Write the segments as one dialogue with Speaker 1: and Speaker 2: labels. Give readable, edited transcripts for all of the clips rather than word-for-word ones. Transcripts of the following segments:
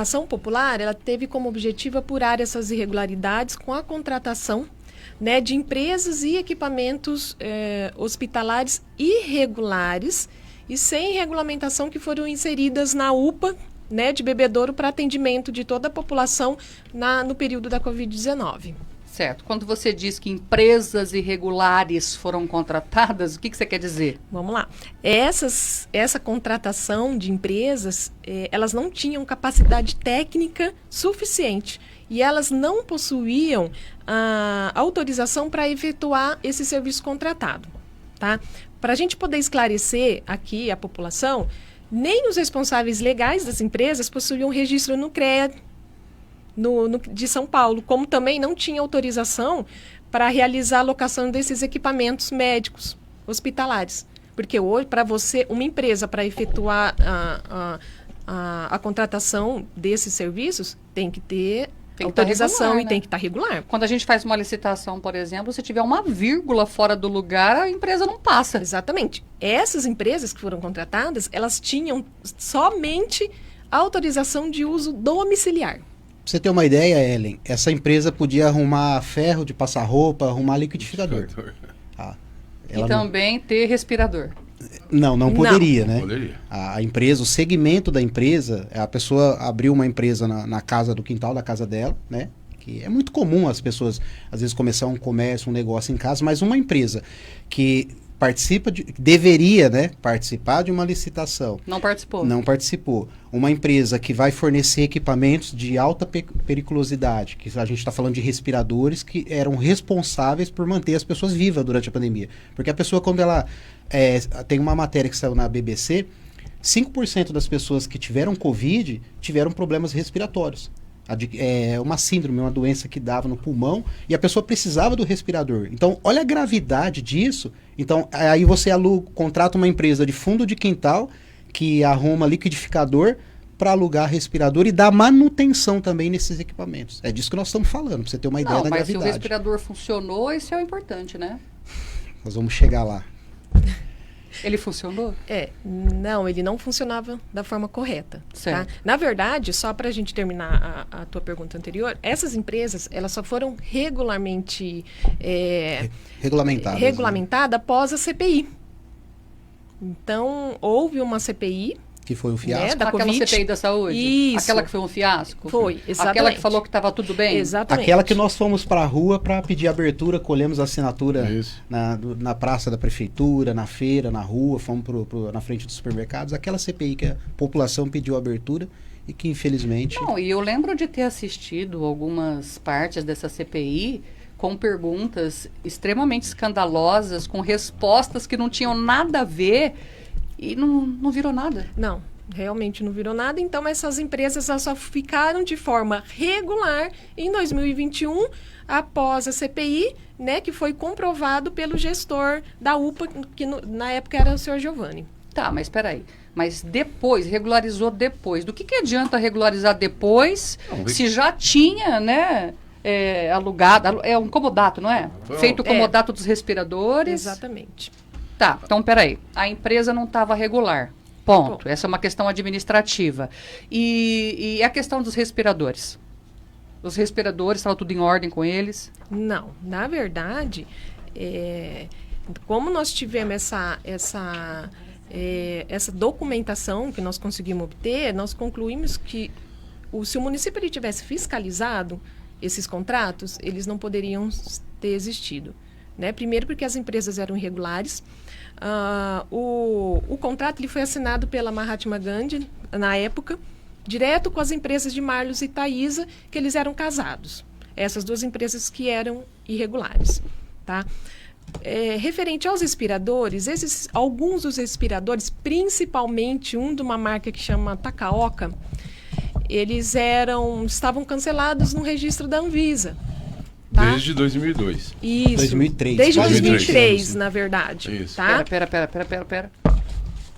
Speaker 1: A ação popular, ela teve como objetivo apurar essas irregularidades com a contratação, né, de empresas e equipamentos hospitalares irregulares e sem regulamentação que foram inseridas na UPA, né, de Bebedouro para atendimento de toda a população no período da Covid-19.
Speaker 2: Certo. Quando você diz que empresas irregulares foram contratadas, o que você quer dizer?
Speaker 1: Vamos lá. Essa contratação de empresas, elas não tinham capacidade técnica suficiente e elas não possuíam a autorização para efetuar esse serviço contratado. Tá? Para a gente poder esclarecer aqui a população, nem os responsáveis legais das empresas possuíam registro no CREA de São Paulo, como também não tinha autorização para realizar a locação desses equipamentos médicos hospitalares. Porque hoje, para você, uma empresa, para efetuar a contratação desses serviços, tem que ter autorização regular, e tem que estar regular.
Speaker 2: Quando a gente faz uma licitação, por exemplo, se tiver uma vírgula fora do lugar, a empresa não passa.
Speaker 1: Exatamente. Essas empresas que foram contratadas, elas tinham somente autorização de uso domiciliar.
Speaker 3: Pra você ter uma ideia, Ellen, essa empresa podia arrumar ferro de passar roupa, arrumar liquidificador.
Speaker 2: E também ter respirador.
Speaker 3: Não poderia, né?
Speaker 4: Não poderia.
Speaker 3: A empresa, o segmento da empresa, a pessoa abriu uma empresa na casa do quintal da casa dela, né? Que é muito comum as pessoas, às vezes, começar um comércio, um negócio em casa, mas uma empresa que deveria, né, participar de uma licitação.
Speaker 2: Não participou.
Speaker 3: Não participou. Uma empresa que vai fornecer equipamentos de alta periculosidade, que a gente está falando de respiradores que eram responsáveis por manter as pessoas vivas durante a pandemia. Porque a pessoa, quando ela... tem uma matéria que saiu na BBC, 5% das pessoas que tiveram Covid tiveram problemas respiratórios. É uma síndrome, uma doença que dava no pulmão e a pessoa precisava do respirador. Então, olha a gravidade disso. Então, aí você contrata uma empresa de fundo de quintal que arruma liquidificador para alugar respirador e dar manutenção também nesses equipamentos. É disso que nós estamos falando, para você ter uma ideia da gravidade.
Speaker 2: Mas se o respirador funcionou, isso é o importante, né?
Speaker 3: Nós vamos chegar lá.
Speaker 2: Ele funcionou?
Speaker 1: Não, ele não funcionava da forma correta.
Speaker 2: Certo.
Speaker 1: Tá? Na verdade, só para a gente terminar a tua pergunta anterior, essas empresas, elas só foram regularmente regulamentadas após a CPI. Então, houve uma CPI...
Speaker 3: Que foi um fiasco.
Speaker 1: Da
Speaker 2: Aquela
Speaker 1: COVID.
Speaker 2: CPI da saúde?
Speaker 1: Isso.
Speaker 2: Aquela que foi um fiasco?
Speaker 1: Foi, exatamente.
Speaker 2: Aquela que falou que estava tudo bem?
Speaker 1: Exatamente.
Speaker 3: Aquela que nós fomos para a rua para pedir abertura, colhemos a assinatura na praça da prefeitura, na feira, na rua, fomos na frente dos supermercados. Aquela CPI que a população pediu abertura e que infelizmente...
Speaker 2: Não, e eu lembro de ter assistido algumas partes dessa CPI com perguntas extremamente escandalosas, com respostas que não tinham nada a ver... E não virou nada?
Speaker 1: Não, realmente não virou nada. Então, essas empresas só ficaram de forma regular em 2021, após a CPI, né, que foi comprovado pelo gestor da UPA, que na época era o senhor Giovanni.
Speaker 2: Tá, mas espera aí. Mas depois, regularizou depois. Do que adianta regularizar depois, se já tinha, né... alugado, é um comodato, não é? Feito o comodato dos respiradores.
Speaker 1: Exatamente.
Speaker 2: Tá, então peraí. A empresa não estava regular. Ponto. Essa é uma questão administrativa. E a questão dos respiradores? Os respiradores, estava tudo em ordem com eles?
Speaker 1: Não. Na verdade, como nós tivemos essa documentação que nós conseguimos obter, nós concluímos que se o município ele tivesse fiscalizado esses contratos, eles não poderiam ter existido. Né? Primeiro porque as empresas eram irregulares. O contrato ele foi assinado pela Mahatma Gandhi, na época, direto com as empresas de Marlos e Taísa, que eles eram casados. Essas duas empresas que eram irregulares. Tá? Referente aos respiradores, alguns dos respiradores, principalmente um de uma marca que chama Takaoka, eles estavam cancelados no registro da Anvisa. Tá?
Speaker 4: Desde 2002.
Speaker 1: Isso.
Speaker 3: 2003.
Speaker 1: Desde
Speaker 4: 2003,
Speaker 1: 2003, na verdade.
Speaker 4: Isso.
Speaker 1: Tá?
Speaker 2: Pera.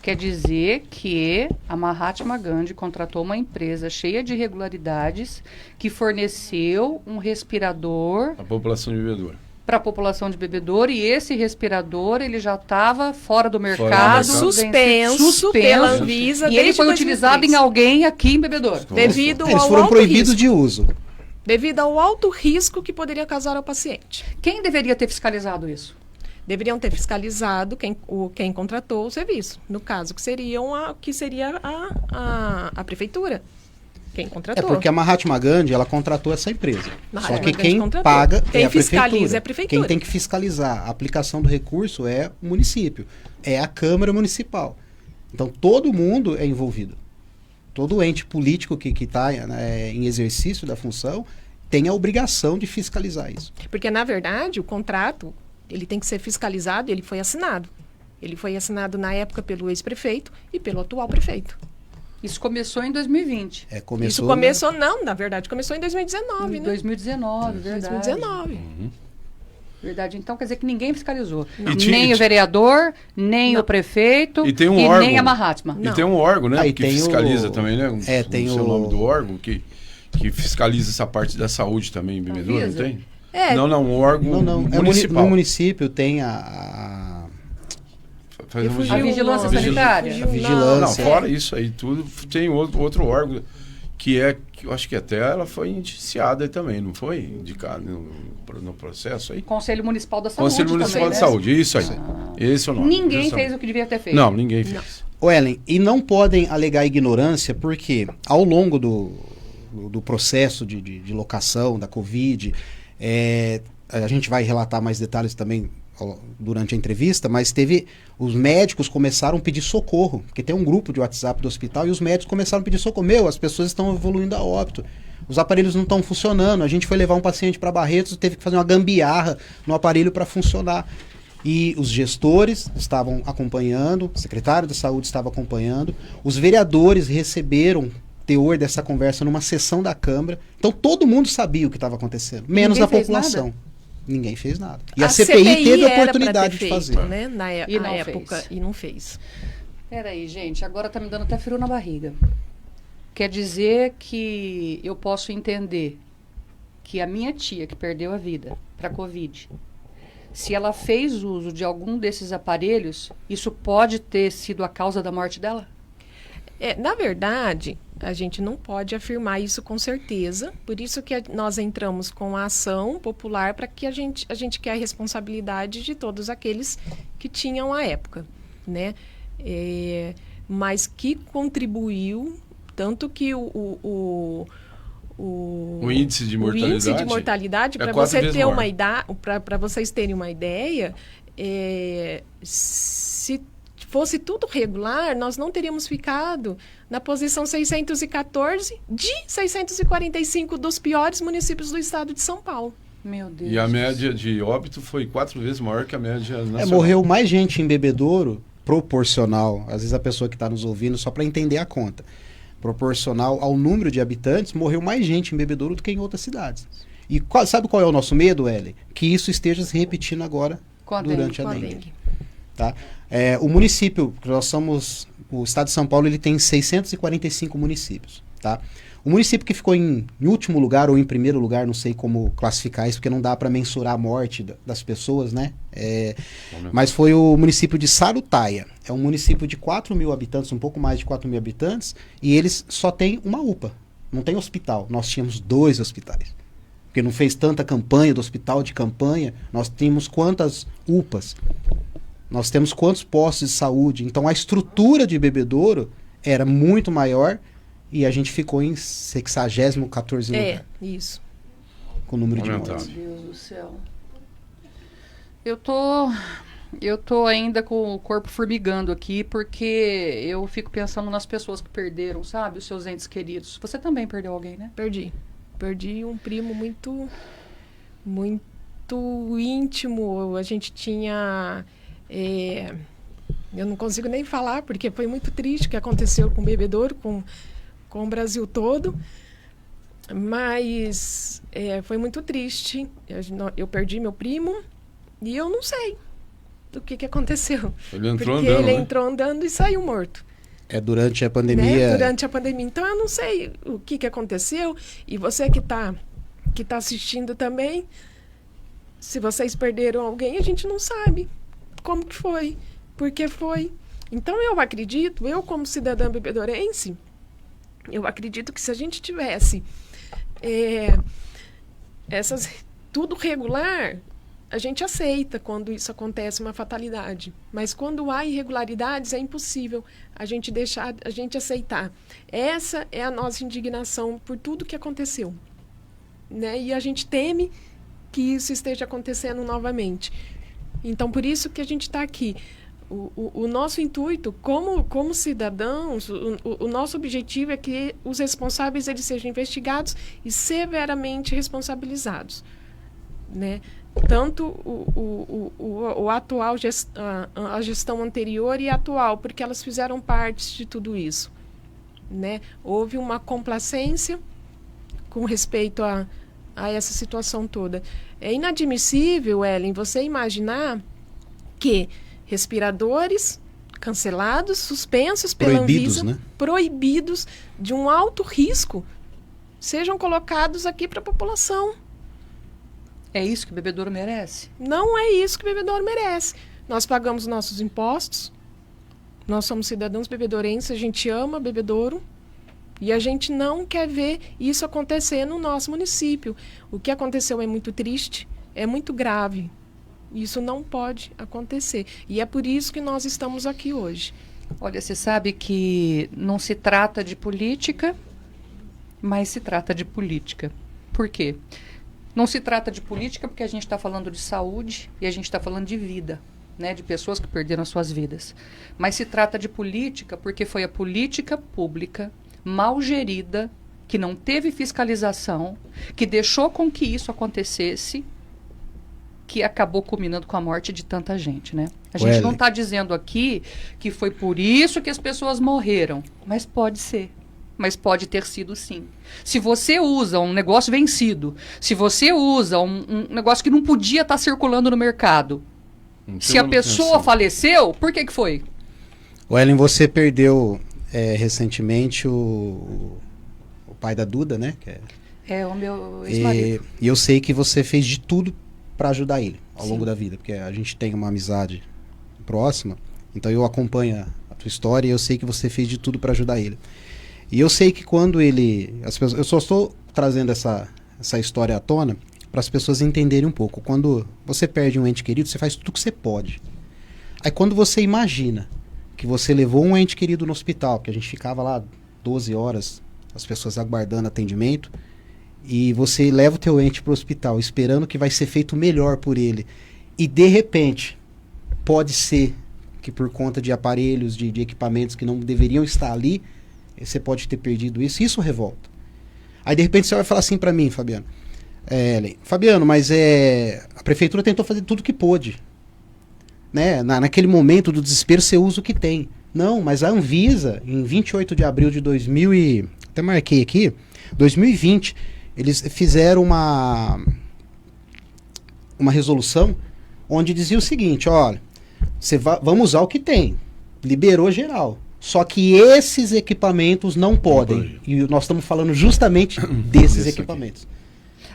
Speaker 2: Quer dizer que a Mahatma Gandhi contratou uma empresa cheia de irregularidades que forneceu um respirador
Speaker 4: A população de Bebedouro.
Speaker 2: para a população de Bebedouro, e esse respirador ele já estava fora do mercado,
Speaker 1: suspenso pela Anvisa,
Speaker 2: e ele foi utilizado em alguém aqui em Bebedouro.
Speaker 1: Devido
Speaker 3: Eles
Speaker 1: ao
Speaker 3: foram
Speaker 1: alto
Speaker 3: proibidos
Speaker 1: risco.
Speaker 3: de uso.
Speaker 1: Devido ao alto risco que poderia causar ao paciente.
Speaker 2: Quem deveria ter fiscalizado isso?
Speaker 1: Deveriam ter fiscalizado quem contratou o serviço. No caso, que seria a prefeitura. Quem contratou.
Speaker 3: É porque a Mahatma Gandhi, ela contratou essa empresa.
Speaker 1: Mahatma
Speaker 3: Só que
Speaker 1: Gandhi
Speaker 3: quem
Speaker 1: contratou.
Speaker 3: paga
Speaker 1: Quem
Speaker 3: é a
Speaker 1: fiscaliza
Speaker 3: prefeitura.
Speaker 1: é a prefeitura.
Speaker 3: Quem tem que fiscalizar a aplicação do recurso é o município. É a Câmara Municipal. Então, todo mundo é envolvido. Todo ente político que está em exercício da função tem a obrigação de fiscalizar isso.
Speaker 1: Porque, na verdade, o contrato ele tem que ser fiscalizado e ele foi assinado. Ele foi assinado na época pelo ex-prefeito e pelo atual prefeito.
Speaker 2: Isso começou em 2020.
Speaker 1: Isso começou, não, na verdade, começou em 2019, né?
Speaker 2: 2019, verdade.
Speaker 1: 2019.
Speaker 2: Verdade. Então quer dizer que ninguém fiscalizou.
Speaker 4: E
Speaker 2: Nem o vereador, nem o prefeito
Speaker 4: e tem um órgão,
Speaker 2: nem a Mahatma.
Speaker 4: E tem um órgão, né?
Speaker 3: Aí
Speaker 4: que
Speaker 3: tem
Speaker 4: fiscaliza também, né?
Speaker 3: Tem
Speaker 4: o nome do órgão que fiscaliza essa parte da saúde também em Bebedouro, não tem?
Speaker 1: É.
Speaker 4: Não, um órgão municipal.
Speaker 3: No município tem
Speaker 2: A vigilância sanitária.
Speaker 3: A vigilância.
Speaker 4: Não, fora isso aí tudo, tem outro órgão que eu acho que até ela foi indiciada também, não foi? Indicada no processo aí?
Speaker 2: Conselho Municipal da Saúde.
Speaker 4: Conselho Municipal
Speaker 2: também,
Speaker 4: de Saúde, isso aí. Esse é o nome.
Speaker 2: Ninguém fez o que devia ter feito.
Speaker 4: Não, ninguém fez.
Speaker 3: Ellen, e não podem alegar ignorância porque ao longo do processo de locação da Covid, a gente vai relatar mais detalhes também durante a entrevista, mas os médicos começaram a pedir socorro, porque tem um grupo de WhatsApp do hospital e os médicos começaram a pedir socorro. As pessoas estão evoluindo a óbito, os aparelhos não estão funcionando, a gente foi levar um paciente para Barretos, teve que fazer uma gambiarra no aparelho para funcionar. E os gestores estavam acompanhando, o secretário da saúde estava acompanhando, os vereadores receberam teor dessa conversa numa sessão da Câmara, então todo mundo sabia o que estava acontecendo, menos a população. Ninguém fez nada. E a CPI teve a oportunidade de fazer.
Speaker 1: Né? Na época, e não fez.
Speaker 2: Peraí, gente, agora tá me dando até frio na barriga. Quer dizer que eu posso entender que a minha tia, que perdeu a vida para Covid, se ela fez uso de algum desses aparelhos, isso pode ter sido a causa da morte dela?
Speaker 1: Na verdade, a gente não pode afirmar isso com certeza, por isso que nós entramos com a ação popular para que a gente quer a responsabilidade de todos aqueles que tinham à época, né? Mas que contribuiu, tanto que o
Speaker 4: índice de mortalidade,
Speaker 1: para você ter para vocês terem uma ideia, se fosse tudo regular, nós não teríamos ficado na posição 614 de 645 dos piores municípios do estado de São Paulo.
Speaker 2: Meu Deus.
Speaker 4: E a média de óbito foi 4 vezes maior que a média nacional.
Speaker 3: Morreu mais gente em Bebedouro, proporcional, às vezes a pessoa que está nos ouvindo, só para entender a conta, proporcional ao número de habitantes, morreu mais gente em Bebedouro do que em outras cidades. E sabe qual é o nosso medo, Ellen? Que isso esteja se repetindo agora durante a dengue. Tá? O município, nós somos, o estado de São Paulo, ele tem 645 municípios, tá? O município que ficou em último lugar ou em primeiro lugar, não sei como classificar isso, porque não dá para mensurar a morte das pessoas, né? Mas foi o município de Sarutaia. É um município de 4 mil habitantes, um pouco mais de 4 mil habitantes, e eles só têm uma UPA, não tem hospital. Nós tínhamos 2 hospitais, porque não fez tanta campanha do hospital de campanha. Nós tínhamos quantas UPAs? Nós temos quantos postos de saúde? Então a estrutura de Bebedouro era muito maior e a gente ficou em 60º lugar.
Speaker 1: Isso.
Speaker 3: Com o número de mortes.
Speaker 2: Meu Deus do céu. Eu tô ainda com o corpo formigando aqui porque eu fico pensando nas pessoas que perderam, sabe? Os seus entes queridos. Você também perdeu alguém, né?
Speaker 1: Perdi um primo muito, muito íntimo. A gente tinha... eu não consigo nem falar, porque foi muito triste o que aconteceu com o Bebedouro, com o Brasil todo. Mas foi muito triste. Eu perdi meu primo e eu não sei do que aconteceu.
Speaker 4: Ele entrou
Speaker 1: porque
Speaker 4: andando,
Speaker 1: ele entrou andando e saiu morto.
Speaker 3: Durante a pandemia.
Speaker 1: Né? Durante a pandemia. Então, eu não sei o que aconteceu. E você que tá assistindo também, Se vocês perderam alguém, a gente não sabe como que foi, por que foi. Então, eu acredito, eu como cidadã bebedorense, eu acredito que se a gente tivesse tudo regular, a gente aceita quando isso acontece, uma fatalidade. Mas quando há irregularidades, é impossível a gente aceitar. Essa é a nossa indignação por tudo que aconteceu, né? E a gente teme que isso esteja acontecendo novamente. Então, por isso que a gente está aqui. O nosso intuito, como cidadãos, o nosso objetivo é que os responsáveis eles sejam investigados e severamente responsabilizados, né? Tanto o atual a gestão anterior e a atual, porque elas fizeram parte de tudo isso, né? Houve uma complacência com respeito a essa situação toda. É inadmissível, Ellen, você imaginar que respiradores cancelados, suspensos pela Anvisa,
Speaker 3: né?
Speaker 1: Proibidos, de um alto risco, sejam colocados aqui para a população.
Speaker 2: É isso que o bebedouro merece?
Speaker 1: Não é isso que o bebedouro merece. Nós pagamos nossos impostos, nós somos cidadãos bebedorenses, a gente ama bebedouro e a gente não quer ver isso acontecer no nosso município. O que aconteceu é muito triste, é muito grave. Isso não pode acontecer. E é por isso que nós estamos aqui hoje.
Speaker 2: Olha, você sabe que não se trata de política, mas se trata de política. Por quê? Não se trata de política porque a gente está falando de saúde e a gente está falando de vida, né? De pessoas que perderam as suas vidas. Mas se trata de política porque foi a política pública mal gerida, que não teve fiscalização, que deixou com que isso acontecesse, que acabou culminando com a morte de tanta gente, né? A gente não está dizendo aqui que foi por isso que as pessoas morreram, mas pode ser. Mas pode ter sido sim. Se você usa um negócio vencido, se você usa um negócio que não podia estar circulando no mercado, se a pessoa faleceu, por que foi?
Speaker 3: Ellen, você perdeu recentemente o pai da Duda, né?
Speaker 2: É o meu ex-marido.
Speaker 3: E eu sei que você fez de tudo para ajudar ele ao longo da vida, porque a gente tem uma amizade próxima, então eu acompanho a tua história e eu sei que você fez de tudo para ajudar ele. E eu sei que quando eu só estou trazendo essa história à tona para as pessoas entenderem um pouco. Quando você perde um ente querido, você faz tudo que você pode. Aí quando você imagina que você levou um ente querido no hospital, que a gente ficava lá 12 horas, as pessoas aguardando atendimento, e você leva o teu ente para o hospital esperando que vai ser feito melhor por ele, e de repente pode ser que por conta de aparelhos, de equipamentos que não deveriam estar ali, você pode ter perdido isso revolta. Aí de repente você vai falar assim para mim, Fabiano, Fabiano, mas a prefeitura tentou fazer tudo que pôde, né? Naquele momento do desespero você usa o que tem. Não, mas a Anvisa, em 28 de abril de 2020, eles fizeram uma resolução onde dizia o seguinte, olha, vamos usar o que tem, liberou geral, só que esses equipamentos não podem, e nós estamos falando justamente desses equipamentos.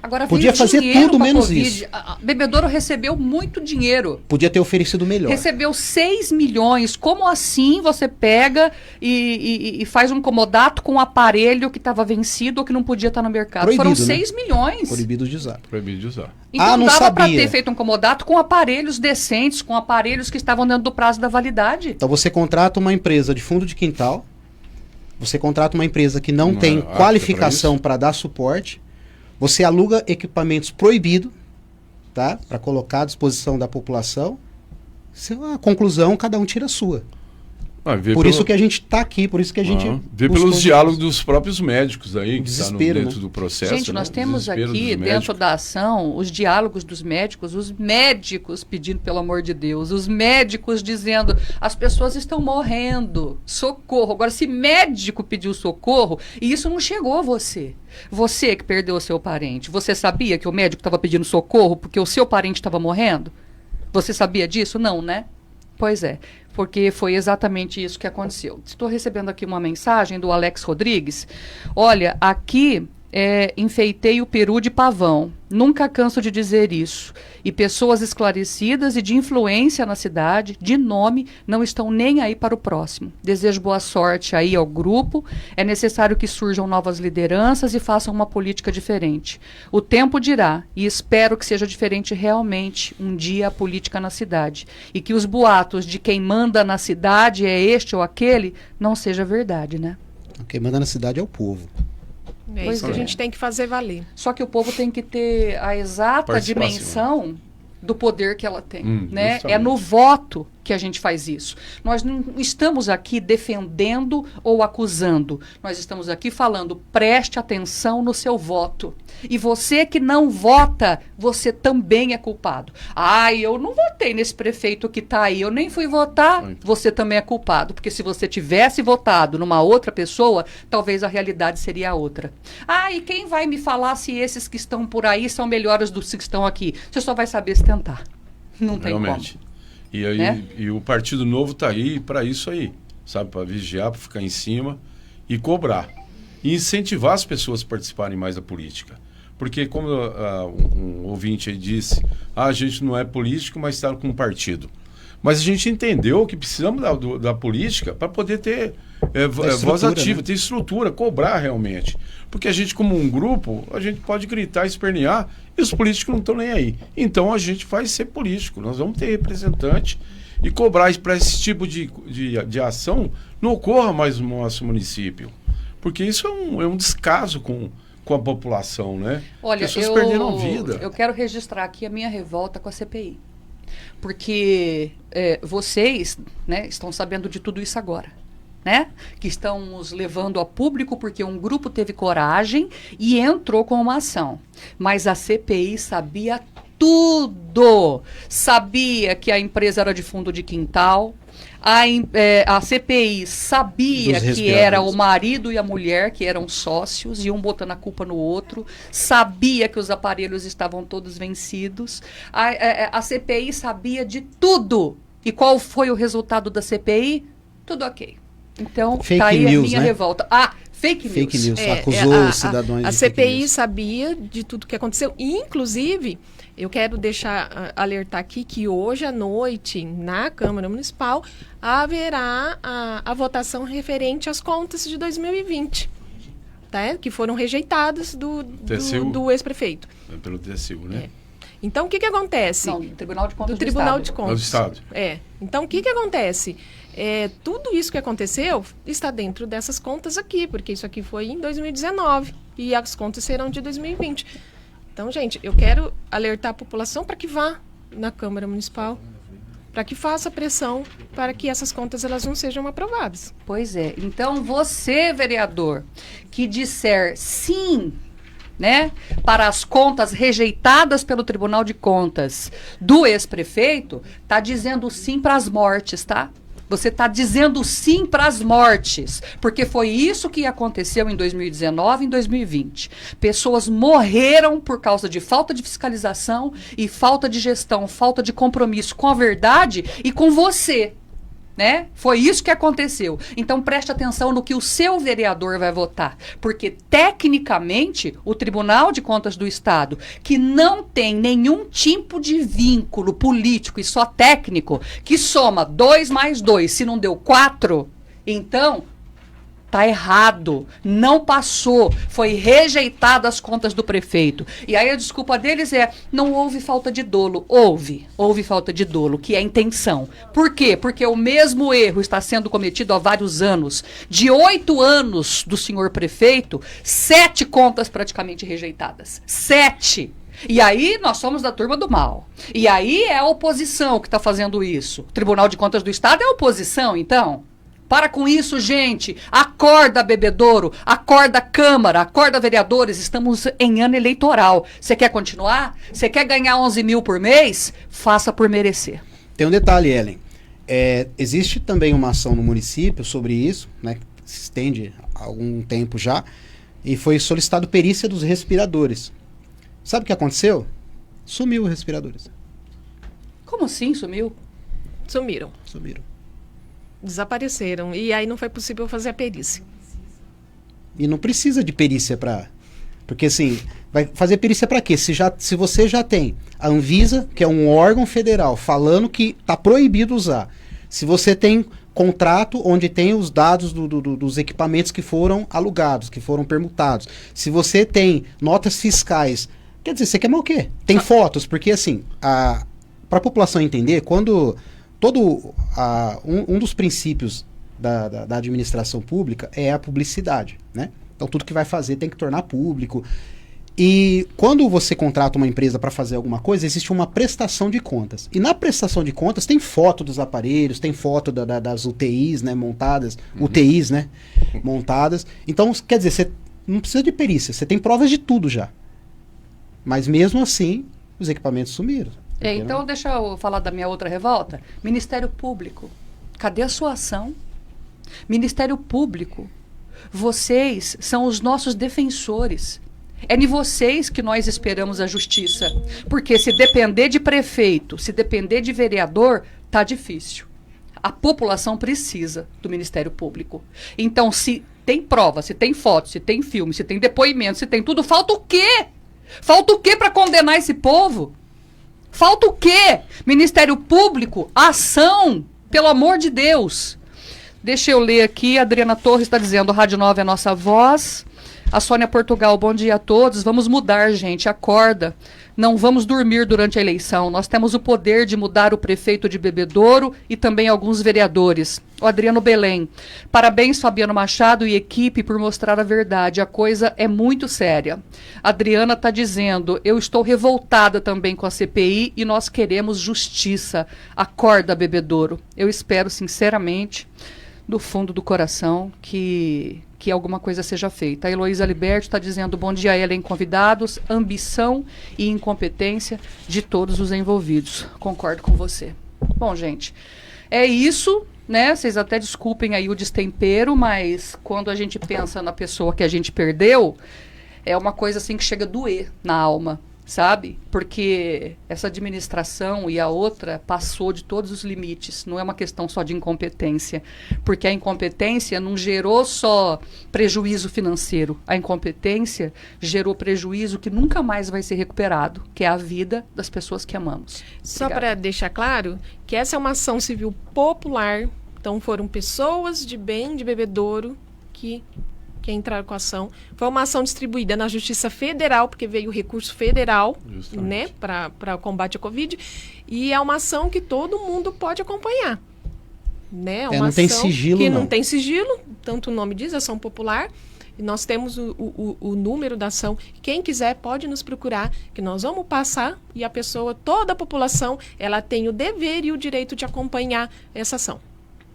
Speaker 2: Agora,
Speaker 3: podia fazer tudo menos isso.
Speaker 2: A Bebedouro recebeu muito dinheiro.
Speaker 3: Podia ter oferecido melhor.
Speaker 2: Recebeu 6 milhões. Como assim você pega e faz um comodato com um aparelho que estava vencido ou que não podia estar no mercado?
Speaker 3: Proibido,
Speaker 2: foram 6 milhões.
Speaker 3: Proibido de usar.
Speaker 4: Proibido de usar.
Speaker 2: Então dava para ter feito um comodato com aparelhos decentes, com aparelhos que estavam dentro do prazo da validade.
Speaker 3: Então você contrata uma empresa de fundo de quintal, você contrata uma empresa que não tem qualificação para dar suporte, você aluga equipamentos proibidos, tá? Para colocar à disposição da população. A conclusão, cada um tira a sua. Por isso que a gente está aqui, por isso que a gente...
Speaker 4: Vê pelos diálogos dos próprios médicos aí, que estão dentro,
Speaker 3: né,
Speaker 4: do processo.
Speaker 2: Gente, nós temos aqui, dentro da ação, os diálogos dos médicos, os médicos pedindo, pelo amor de Deus, os médicos dizendo, as pessoas estão morrendo, socorro. Agora, se médico pediu socorro, e isso não chegou a você que perdeu o seu parente, você sabia que o médico estava pedindo socorro porque o seu parente estava morrendo? Você sabia disso? Não, né? Pois é, porque foi exatamente isso que aconteceu. Estou recebendo aqui uma mensagem do Alex Rodrigues. Olha, aqui enfeitei o peru de pavão. Nunca canso de dizer isso. E pessoas esclarecidas e de influência na cidade, de nome, não estão nem aí para o próximo. Desejo boa sorte aí ao grupo. É necessário que surjam novas lideranças e façam uma política diferente. O tempo dirá, e espero que seja diferente realmente um dia a política na cidade. E que os boatos de quem manda na cidade é este ou aquele, não seja verdade, né?
Speaker 3: Quem manda na cidade é o povo.
Speaker 1: É isso que a gente tem que fazer valer.
Speaker 2: Só que o povo tem que ter a exata dimensão do poder que ela tem, né?
Speaker 4: Justamente.
Speaker 2: É no voto que a gente faz isso. Nós não estamos aqui defendendo ou acusando. Nós estamos aqui falando, preste atenção no seu voto. E você que não vota, você também é culpado. Eu não votei nesse prefeito que está aí, eu nem fui votar, você também é culpado. Porque se você tivesse votado numa outra pessoa, talvez a realidade seria outra. E quem vai me falar se esses que estão por aí são melhores dos que estão aqui? Você só vai saber se tentar. Não tem
Speaker 4: realmente.
Speaker 2: como.
Speaker 4: E aí,
Speaker 2: né?
Speaker 4: E o Partido Novo está aí para isso aí, sabe? Para vigiar, para ficar em cima e cobrar. E incentivar as pessoas a participarem mais da política. Porque, como um ouvinte aí disse, a gente não é político, mas está com um partido. Mas a gente entendeu que precisamos da política para poder ter voz ativa, né? Ter estrutura, cobrar realmente. Porque a gente, como um grupo, a gente pode gritar, espernear, e os políticos não estão nem aí. Então a gente vai ser político, nós vamos ter representante e cobrar para esse tipo de ação não ocorra mais no nosso município. Porque isso é um descaso com a população, né?
Speaker 2: Olha,
Speaker 4: pessoas perderam vida.
Speaker 2: Eu quero registrar aqui a minha revolta com a CPI. Porque vocês, né, estão sabendo de tudo isso agora. Né? Que estamos levando a público porque um grupo teve coragem e entrou com uma ação. Mas a CPI sabia tudo. Sabia que a empresa era de fundo de quintal. A CPI sabia que era o marido e a mulher que eram sócios e um botando a culpa no outro. Sabia que os aparelhos estavam todos vencidos. A CPI sabia de tudo. E qual foi o resultado da CPI? Tudo ok. Então,
Speaker 3: fake
Speaker 2: tá aí
Speaker 3: news,
Speaker 2: a minha revolta. Fake news.
Speaker 3: Fake news. Acusou os cidadãos de
Speaker 1: A CPI sabia de tudo que aconteceu. E, inclusive, eu quero alertar aqui que hoje à noite, na Câmara Municipal, haverá a votação referente às contas de 2020, tá? Que foram rejeitadas do ex-prefeito.
Speaker 4: Pelo TCU, né?
Speaker 1: Então, o que acontece?
Speaker 2: Não, do Tribunal de Contas
Speaker 1: do Tribunal de Contas.
Speaker 4: Do Estado.
Speaker 1: Então, o que acontece? Tudo isso que aconteceu está dentro dessas contas aqui, porque isso aqui foi em 2019 e as contas serão de 2020. Então, gente, eu quero alertar a população para que vá na Câmara Municipal, para que faça pressão para que essas contas elas não sejam aprovadas.
Speaker 2: Pois é. Então, você, vereador, que disser sim, né, para as contas rejeitadas pelo Tribunal de Contas do ex-prefeito, está dizendo sim para as mortes, tá? Você está dizendo sim para as mortes, porque foi isso que aconteceu em 2019 e em 2020. Pessoas morreram por causa de falta de fiscalização e falta de gestão, falta de compromisso com a verdade e com você. Né? Foi isso que aconteceu. Então preste atenção no que o seu vereador vai votar, porque tecnicamente o Tribunal de Contas do Estado, que não tem nenhum tipo de vínculo político e só técnico, que soma 2 mais 2, se não deu 4, então tá errado, não passou, foi rejeitada as contas do prefeito. E aí a desculpa deles não houve falta de dolo. Houve falta de dolo, que é a intenção. Por quê? Porque o mesmo erro está sendo cometido há vários anos. De 8 anos do senhor prefeito, 7 contas praticamente rejeitadas. 7! E aí nós somos da turma do mal. E aí é a oposição que está fazendo isso. O Tribunal de Contas do Estado é a oposição, então? Para com isso, gente. Acorda, bebedouro. Acorda, Câmara. Acorda, vereadores. Estamos em ano eleitoral. Você quer continuar? Você quer ganhar 11 mil por mês? Faça por merecer.
Speaker 3: Tem um detalhe, Ellen. Existe também uma ação no município sobre isso, né, que se estende há algum tempo já, e foi solicitado perícia dos respiradores. Sabe o que aconteceu? Sumiu os respiradores.
Speaker 2: Como assim sumiu?
Speaker 1: Sumiram. Desapareceram. E aí não foi possível fazer a perícia.
Speaker 3: E não precisa de perícia Porque assim, vai fazer perícia para quê? Se você já tem a Anvisa, que é um órgão federal, falando que está proibido usar. Se você tem contrato onde tem os dados dos equipamentos que foram alugados, que foram permutados. Se você tem notas fiscais, quer dizer, você quer mais o quê? Tem fotos, porque assim, para a população entender, quando um dos princípios da administração pública é a publicidade, né? Então tudo que vai fazer tem que tornar público. E quando você contrata uma empresa para fazer alguma coisa, existe uma prestação de contas. E na prestação de contas tem foto dos aparelhos, tem foto das UTIs, né, montadas, UTIs, né, montadas. Então, quer dizer, você não precisa de perícia, você tem provas de tudo já. Mas mesmo assim, os equipamentos sumiram.
Speaker 2: Então, deixa eu falar da minha outra revolta. Ministério Público, cadê a sua ação? Ministério Público, vocês são os nossos defensores. É de vocês que nós esperamos a justiça. Porque se depender de prefeito, se depender de vereador, tá difícil. A população precisa do Ministério Público. Então, se tem prova, se tem foto, se tem filme, se tem depoimento, se tem tudo, falta o quê? Falta o quê para condenar esse povo? Falta o quê? Ministério Público, ação, pelo amor de Deus. Deixa eu ler aqui, a Adriana Torres está dizendo, Rádio Nova é a nossa voz. A Sônia Portugal, bom dia a todos. Vamos mudar, gente, acorda. Não vamos dormir durante a eleição. Nós temos o poder de mudar o prefeito de Bebedouro e também alguns vereadores. O Adriano Belém. Parabéns, Fabiano Machado e equipe, por mostrar a verdade. A coisa é muito séria. A Adriana está dizendo, eu estou revoltada também com a CPI e nós queremos justiça. Acorda, Bebedouro. Eu espero, sinceramente, do fundo do coração, que alguma coisa seja feita. A Heloísa Liberto está dizendo, bom dia, Ellen, convidados, ambição e incompetência de todos os envolvidos. Concordo com você. Bom, gente, é isso, né? Vocês até desculpem aí o destempero, mas quando a gente pensa na pessoa que a gente perdeu, é uma coisa assim que chega a doer na alma, sabe? Porque essa administração e a outra passou de todos os limites. Não é uma questão só de incompetência. Porque a incompetência não gerou só prejuízo financeiro. A incompetência gerou prejuízo que nunca mais vai ser recuperado, que é a vida das pessoas que amamos.
Speaker 1: Só para deixar claro que essa é uma ação civil popular. Então foram pessoas de bem de Bebedouro que entraram com a ação. Foi uma ação distribuída na Justiça Federal, porque veio o recurso federal, né, para o combate à Covid, e é uma ação que todo mundo pode acompanhar. Né? É uma
Speaker 3: não
Speaker 1: ação
Speaker 3: tem sigilo,
Speaker 1: que não tem sigilo, tanto o nome diz, ação popular, e nós temos o número da ação. Quem quiser pode nos procurar, que nós vamos passar, e a pessoa, toda a população, ela tem o dever e o direito de acompanhar essa ação.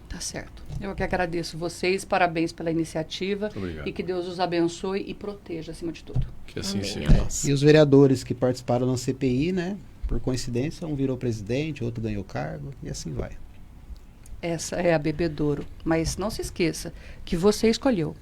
Speaker 2: Tá certo. Eu que agradeço vocês, parabéns pela iniciativa.
Speaker 4: Obrigado.
Speaker 2: E que Deus os abençoe e proteja acima de tudo.
Speaker 4: Que assim
Speaker 1: Amém.
Speaker 4: seja.
Speaker 3: E os vereadores que participaram da CPI, né? Por coincidência, um virou presidente, outro ganhou cargo, e assim vai.
Speaker 2: Essa é a Bebedouro. Mas não se esqueça que você escolheu.